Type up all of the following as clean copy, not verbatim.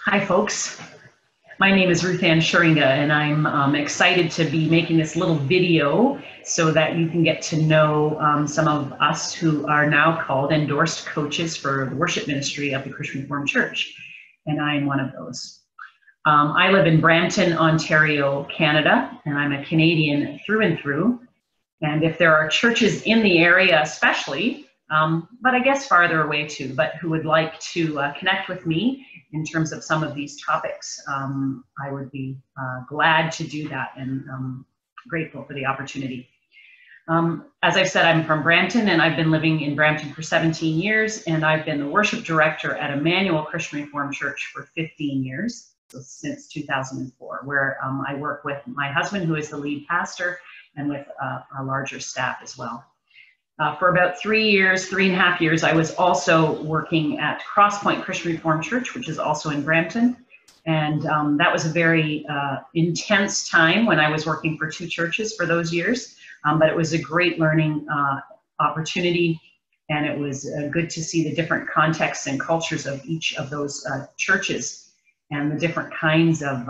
Hi folks, my name is Ruth Ann Schuringa and I'm excited to be making this little video so that you can get to know some of us who are now called endorsed coaches for the worship ministry of the Christian Reformed Church, and I am one of those. I live in Brampton, Ontario, Canada, and I'm a Canadian through and through, and if there are churches in the area especially, but I guess farther away too, but who would like to connect with me in terms of some of these topics, I would be glad to do that and grateful for the opportunity. As I said, I'm from Brampton and I've been living in Brampton for 17 years, and I've been the worship director at Immanuel Christian Reformed Church for 15 years, so since 2004, where I work with my husband, who is the lead pastor, and with a larger staff as well. For about 3.5 years, I was also working at Crosspoint Christian Reformed Church, which is also in Brampton. And that was a very intense time when I was working for two churches for those years. But it was a great learning opportunity. And it was good to see the different contexts and cultures of each of those churches and the different kinds of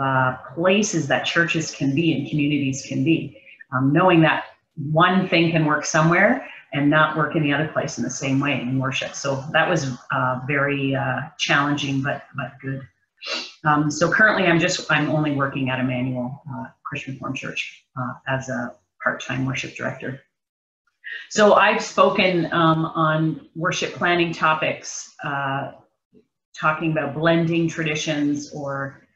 places that churches can be and communities can be. Knowing that one thing can work somewhere and not work in the other place in the same way in worship. So that was very challenging, but good. So currently I'm only working at Immanuel Christian Reformed Church as a part-time worship director. So I've spoken on worship planning topics, talking about blending traditions or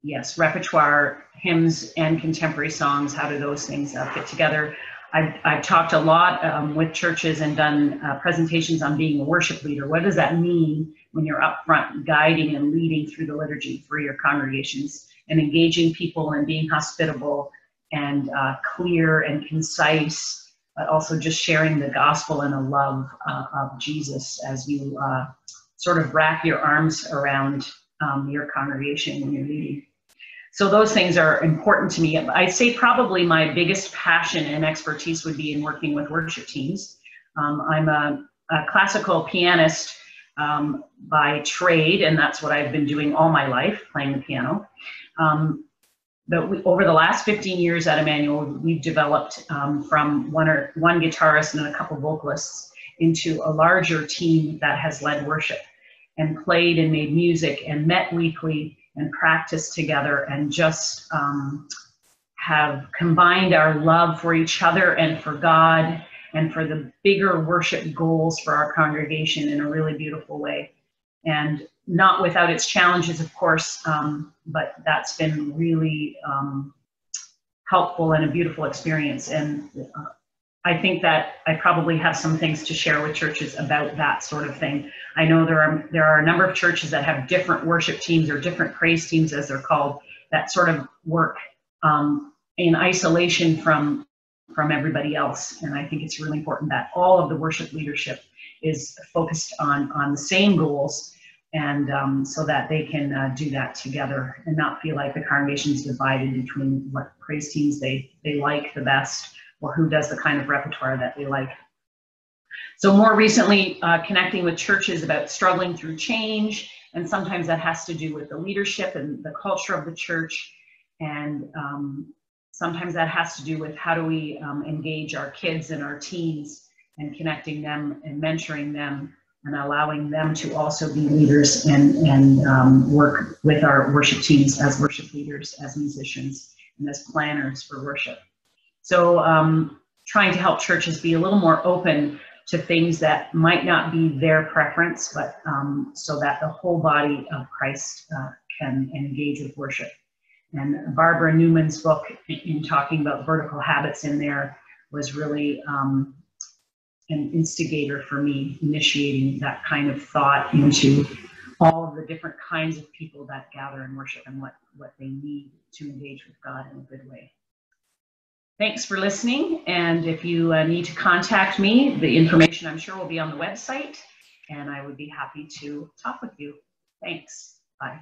yes, repertoire, hymns and contemporary songs. How do those things fit together? I've talked a lot with churches and done presentations on being a worship leader. What does that mean when you're up front guiding and leading through the liturgy for your congregations and engaging people and being hospitable and clear and concise, but also just sharing the gospel and the love of Jesus as you sort of wrap your arms around your congregation when you're leading. So those things are important to me. I'd say probably my biggest passion and expertise would be in working with worship teams. I'm a classical pianist by trade, and that's what I've been doing all my life, playing the piano. But over the last 15 years at Immanuel, we've developed from one guitarist and a couple vocalists into a larger team that has led worship and played and made music and met weekly and practiced together and just have combined our love for each other and for God and for the bigger worship goals for our congregation in a really beautiful way. And not without its challenges, of course, but that's been really helpful and a beautiful experience. And I think that I probably have some things to share with churches about that sort of thing. I know there are a number of churches that have different worship teams or different praise teams, as they're called, that sort of work in isolation from everybody else. And I think it's really important that all of the worship leadership is focused on the same goals, and so that they can do that together and not feel like the congregation is divided between what praise teams they like the best, or who does the kind of repertoire that they like. So more recently, connecting with churches about struggling through change, and sometimes that has to do with the leadership and the culture of the church, and sometimes that has to do with how do we engage our kids and our teens and connecting them and mentoring them and allowing them to also be leaders and work with our worship teams as worship leaders, as musicians, and as planners for worship. So trying to help churches be a little more open to things that might not be their preference, but so that the whole body of Christ can engage with worship. And Barbara Newman's book, in talking about vertical habits in there, was really an instigator for me, initiating that kind of thought into all of the different kinds of people that gather in worship and what they need to engage with God in a good way. Thanks for listening, and if you need to contact me, the information I'm sure will be on the website, and I would be happy to talk with you. Thanks. Bye.